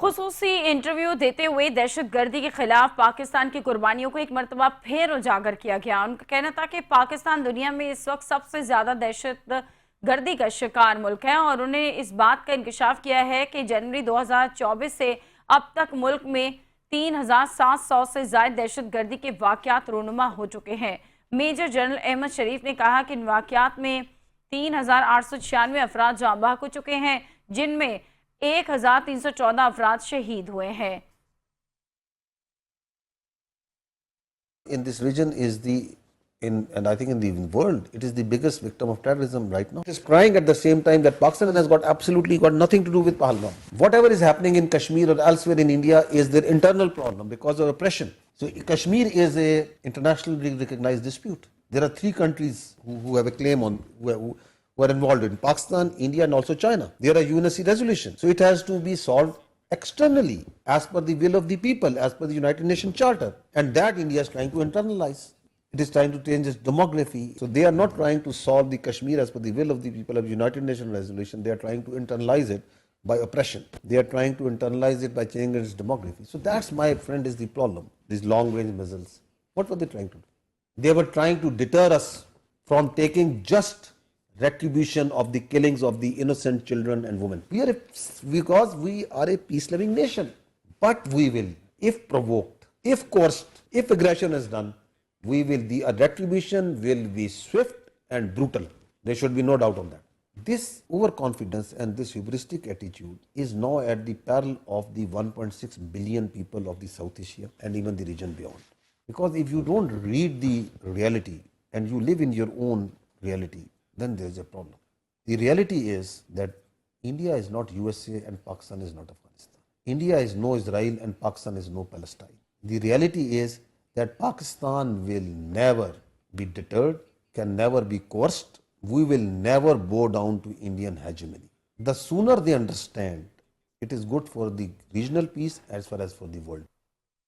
खुसूसी interview देते हुए दहशतगर्दी के खिलाफ पाकिस्तान की कुर्बानियों को एक मरतबा फिर उजागर किया गया। उनका कहना था कि पाकिस्तान दुनिया में इस वक्त सबसे ज्यादा दहशत गर्दी का शिकार मुल्क है और उन्हें इस बात का इंकशाफ किया है कि जनवरी 2024 से अब तक मुल्क में 3700 से ज्यादा दहशत गर्दी के वाकयात रूनुमा हो चुके हैं। मेजर जनरल ahmed शरीफ ने कहा कि इन वाकयात में 3896 अफराद जाँ बहक हो चुके हैं, जिनमें 1314 अफराद शहीद हुए हैं। In this region is and I think in the world, it is the biggest victim of terrorism right now. It is crying at the same time that Pakistan has absolutely got nothing to do with Pahalgam. Whatever is happening in Kashmir or elsewhere in India is their internal problem because of oppression. So Kashmir is a internationally recognized dispute. There are three countries who have a claim on who are involved in Pakistan, India and also China. There are UNSC resolutions. So it has to be solved externally as per the will of the people, as per the United Nations Charter. And that India is trying to internalize. It is trying to change its demography. So they are not trying to solve the Kashmir as per the will of the people of the United Nations resolution. They are trying to internalize it by oppression. They are trying to internalize it by changing its demography. So that's, my friend, is the problem. These long range missiles. What were they trying to do? They were trying to deter us from taking just retribution of the killings of the innocent children and women. Because we are a peace-loving nation. But we will, if provoked, if coerced, if aggression is done, the retribution will be swift and brutal. There should be no doubt on that. This overconfidence and this hubristic attitude is now at the peril of the 1.6 billion people of the South Asia and even the region beyond. Because if you don't read the reality and you live in your own reality, then there is a problem. The reality is that India is not USA and Pakistan is not Afghanistan. India is no Israel and Pakistan is no Palestine. The reality is that Pakistan will never be deterred, can never be coerced. We will never bow down to Indian hegemony. The sooner they understand, it is good for the regional peace as far as for the world.